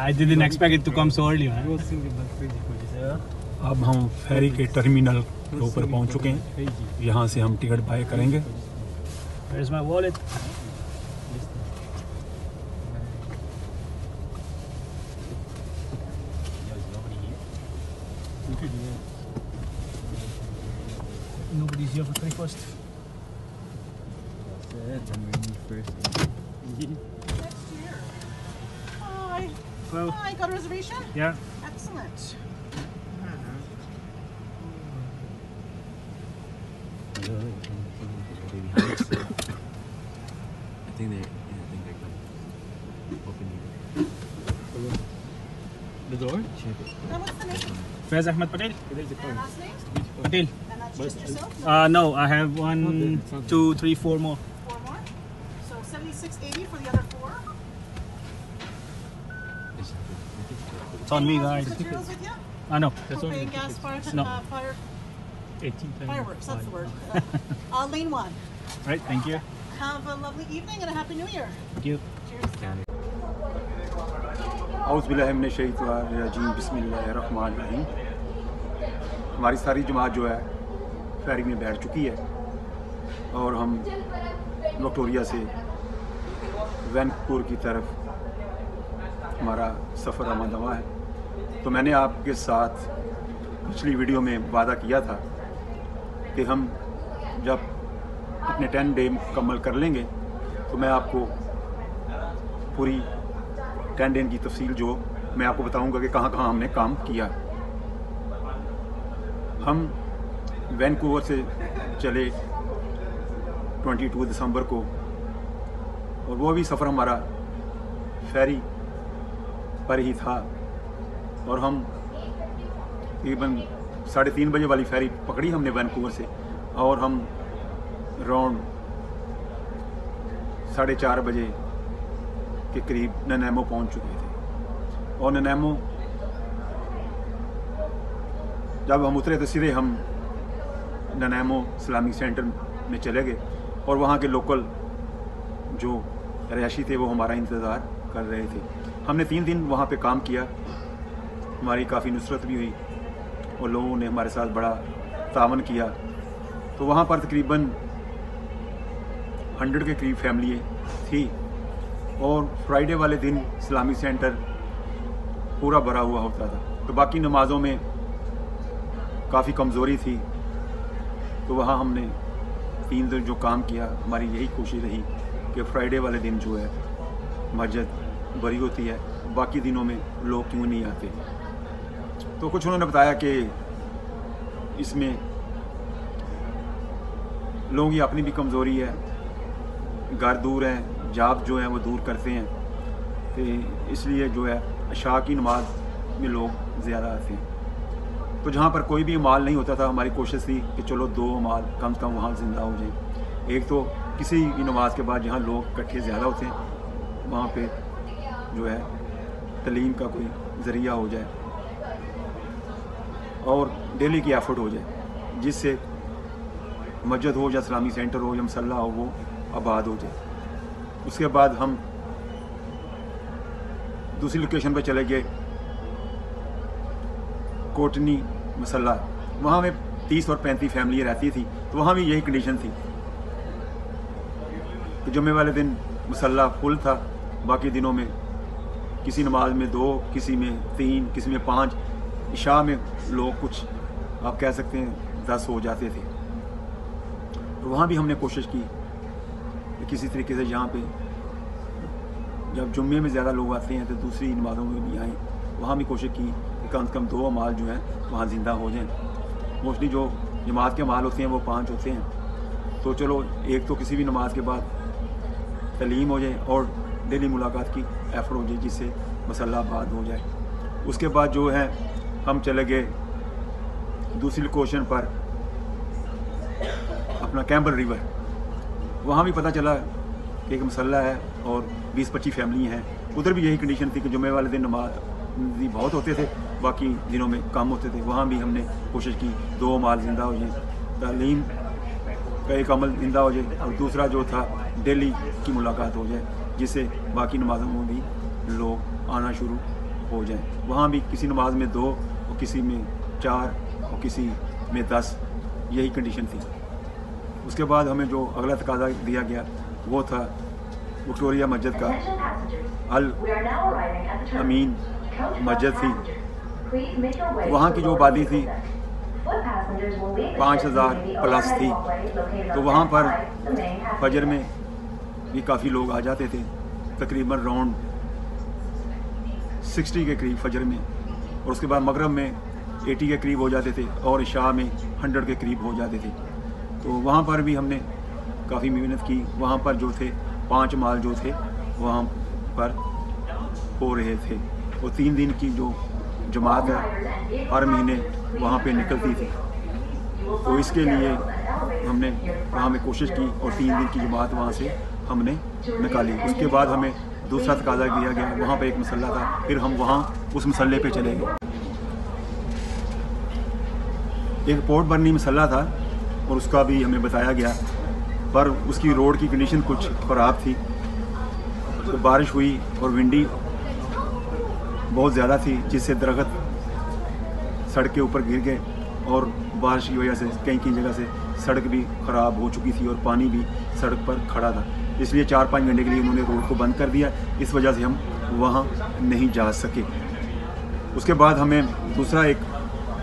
I didn't expect it to come so early, man. अब हम फेरी के टर्मिनल के ऊपर पहुंच चुके हैं। यहाँ से हम टिकट बाय करेंगे। Where's my wallet? Nobody's here for 21st. Hi. Well, Hi, got a reservation? yeah. Excellent. I think they're open the door. And what's the name? Faiz Ahmed Patel? And last name? Patel. And that's just yourself? No, I have 1, 2, 3, 4 more. 4 more? So 76.80 for the other 4. It's on me, Any guys. materials with you? No. Propane, gas, fire, No. fireworks, that's the word. Lane 1. Right, thank you. Have a lovely evening and a happy new year. Thank you. Cheers. औज़ुबिल्लाहिमिनश्शैतानिर्रजीम बिस्मिल्लाहिर्रहमानिर्रहीम। हमारी सारी जमात जो है फेरी में बैठ चुकी है और हम विक्टोरिया से वैनकूवर की तरफ हमारा सफ़र आमदवा है। तो मैंने आपके साथ पिछली वीडियो में वादा किया था कि हम जब अपने 10 डे मुकम्मल कर लेंगे तो मैं आपको पूरी 10 डे की तफसील जो मैं आपको बताऊंगा कि कहाँ कहाँ हमने काम किया। हम वैनकूवर से चले 22 दिसंबर को और वो भी सफ़र हमारा फेरी पर ही था और हम तकरीबन 3:30 बजे वाली फेरी पकड़ी हमने वैनकूवर से और हम अराउंड 4:30 बजे के करीब ननैमो पहुंच चुके थे। और ननैमो जब हम उतरे तो सीधे हम ननैमो इस्लामिक सेंटर में चले गए और वहाँ के लोकल जो रहायशी थे वो हमारा इंतज़ार कर रहे थे। हमने 3 दिन वहाँ पे काम किया, हमारी काफ़ी नुसरत भी हुई और लोगों ने हमारे साथ बड़ा तावन किया। तो वहाँ पर तकरीबन 100 के करीब फैमिली थी और फ्राइडे वाले दिन इस्लामिक सेंटर पूरा भरा हुआ होता था। तो बाकी नमाज़ों में काफ़ी कमज़ोरी थी तो वहाँ हमने 3 दिन जो काम किया, हमारी यही कोशिश रही कि फ्राइडे वाले दिन जो है मस्जिद भरी होती है, बाकी दिनों में लोग क्यों नहीं आते। तो कुछ उन्होंने बताया कि इसमें लोगों की अपनी भी कमज़ोरी है, घर दूर हैं, जॉब जो है वो दूर करते हैं, तो इसलिए जो है इशा की नमाज में लोग ज़्यादा आते हैं। तो जहाँ पर कोई भी अमाल नहीं होता था, हमारी कोशिश थी कि चलो 2 अमाल कम से कम वहाँ ज़िंदा हो जाए। एक तो किसी भी नमाज के बाद जहाँ लोग इकट्ठे ज़्यादा होते हैं वहाँ पे जो है तलीम का कोई ज़रिया हो जाए और डेली की एफर्ट हो जाए जिससे मस्जिद हो या इस्लामी सेंटर हो या मसल्ला हो वो आबाद हो जाए। उसके बाद हम दूसरी लोकेशन पर चले गए, कोटनी मसल्ला। वहाँ में 30 और 35 फैमिली रहती थी, तो वहाँ भी यही कंडीशन थी कि जुम्मे वाले दिन मसल्ला फुल था, बाकी दिनों में किसी नमाज में 2, किसी में 3, किसी में 5, इशा में लोग कुछ आप कह सकते हैं 10 हो जाते थे। तो वहाँ भी हमने कोशिश की कि किसी तरीके से यहाँ पे जब जुम्मे में ज़्यादा लोग आते हैं तो दूसरी नमाज़ों में भी आएँ, वहाँ भी कोशिश की कि कम से कम 2 अमाल जो हैं वहाँ ज़िंदा हो जाएं। मोस्टली जो जमात के अमाल होते हैं वो 5 होते हैं, तो चलो एक तो किसी भी नमाज के बाद तलीम हो जाए और डेली मुलाकात की एफर्ट हो जाए जिससे मसल्ला आबाद हो जाए। उसके बाद जो है हम चले गए दूसरी लोकेशन पर अपना कैम्बल रिवर। वहाँ भी पता चला कि एक मसल्ला है और 20-25 फैमिली हैं। उधर भी यही कंडीशन थी कि जुम्मे वाले दिन नमाज़ी बहुत होते थे, बाकी दिनों में कम होते थे। वहाँ भी हमने कोशिश की 2 अमाल ज़िंदा हो जाए, तालीम का एक अमल ज़िंदा हो जाए और दूसरा जो था डेली की मुलाकात हो जाए। जिससे बाकी नमाज़ों में भी लोग आना शुरू हो जाएं। वहाँ भी किसी नमाज में 2 और किसी में 4 और किसी में 10, यही कंडीशन थी। उसके बाद हमें जो अगला तकाजा दिया गया वो था विक्टोरिया मस्जिद का अल अमीन मस्जिद थी। वहाँ की जो आबादी थी 5000 प्लस थी, तो वहाँ पर फजर में भी काफ़ी लोग आ जाते थे, तकरीबन राउंड 60 के करीब फजर में, और उसके बाद मगरब में 80 के करीब हो जाते थे और इशा में 100 के करीब हो जाते थे। तो वहाँ पर भी हमने काफ़ी मेहनत की। वहाँ पर जो थे 5 माल जो थे वहाँ पर हो रहे थे, और 3 दिन की जो जमात है हर महीने वहाँ पे निकलती थी। तो इसके लिए हमने वहाँ में कोशिश की और 3 दिन की जमात वहाँ से हमने निकाली। उसके बाद हमें दूसरा तकाजा दिया गया, वहाँ पे एक मसल्ला था, फिर हम वहाँ उस मसल्ले पे चले गए। एक पोर्ट बर्नी मसल्ला था और उसका भी हमें बताया गया, पर उसकी रोड की कंडीशन कुछ ख़राब थी। तो बारिश हुई और विंडी बहुत ज़्यादा थी, जिससे दरख्त सड़क के ऊपर गिर गए और बारिश की वजह से कई जगह से सड़क भी ख़राब हो चुकी थी और पानी भी सड़क पर खड़ा था। इसलिए 4-5 घंटे के लिए उन्होंने रोड को बंद कर दिया। इस वजह से हम वहाँ नहीं जा सके। उसके बाद हमें दूसरा एक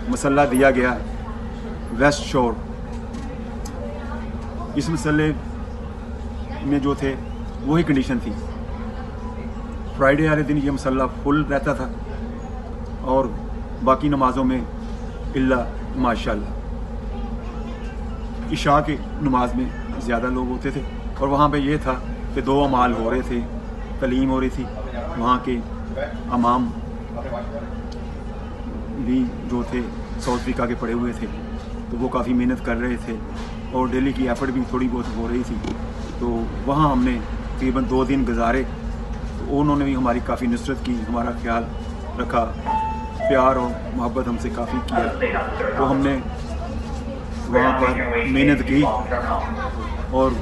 मसल्ला दिया गया वेस्ट शोर। इस मसल्ले में जो थे वही कंडीशन थी। फ्राइडे वाले दिन ये मसल्ला फुल रहता था और बाकी नमाज़ों में इल्ला माशाल्लाह इशा की नमाज में ज़्यादा लोग होते थे। और वहाँ पे ये था कि 2 अमाल हो रहे थे, तलीम हो रही थी। वहाँ के अमाम भी जो थे साउथ अफ्रीका के पड़े हुए थे, तो वो काफ़ी मेहनत कर रहे थे और डेली की एफर्ट भी थोड़ी बहुत हो रही थी। तो वहाँ हमने तकरीबन 2 दिन गुजारे। तो उन्होंने भी हमारी काफ़ी नुसरत की, हमारा ख्याल रखा, प्यार और मोहब्बत हमसे काफ़ी किया। तो हमने वहाँ पर मेहनत की और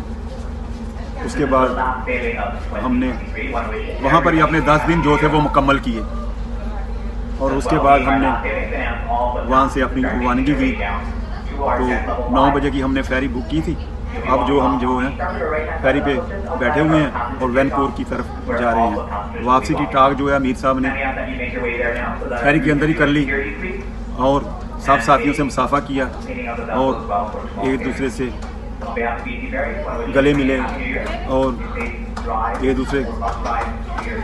उसके बाद हमने वहाँ पर ही अपने 10 दिन जो थे वो मुकम्मल किए। और उसके बाद हमने वहाँ से अपनी रवानगी की। तो 9 बजे की हमने फेरी बुक की थी। अब हम जो हैं फेरी पे बैठे हुए हैं और वैनकूवर की तरफ जा रहे हैं। वापसी की टाक जो है अमीर साहब ने फेरी के अंदर ही कर ली और सब साथियों से मुसाफा किया और एक दूसरे से गले मिले और एक दूसरे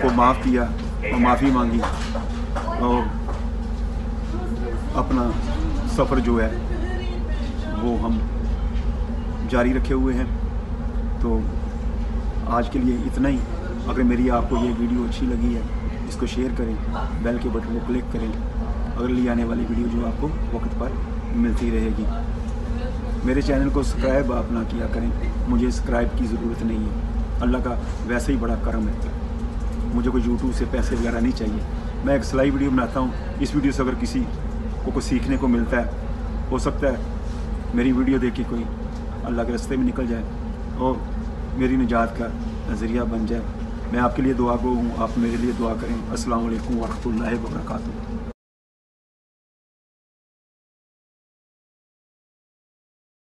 को माफ़ किया और माफ़ी मांगी और अपना सफ़र जो है वो हम जारी रखे हुए हैं। तो आज के लिए इतना ही। अगर मेरी आपको ये वीडियो अच्छी लगी है, इसको शेयर करें, बेल के बटन को क्लिक करें। अगली आने वाली वीडियो जो आपको वक्त पर मिलती रहेगी। मेरे चैनल को सब्सक्राइब आप ना किया करें, मुझे सब्सक्राइब की ज़रूरत नहीं है। अल्लाह का वैसे ही बड़ा करम है, मुझे कोई यूट्यूब से पैसे वगैरह नहीं चाहिए। मैं एक सिलाई वीडियो बनाता हूँ, इस वीडियो से अगर किसी को कुछ सीखने को मिलता है, हो सकता है मेरी वीडियो देख के कोई अल्लाह के रास्ते में निकल जाए और मेरी निजात का नज़रिया बन जाए। मैं आपके लिए दुआ गो हूँ, आप मेरे लिए दुआ करें। अस्सलाम वालेकुम व रहमतुल्लाहि व बरकातुहू।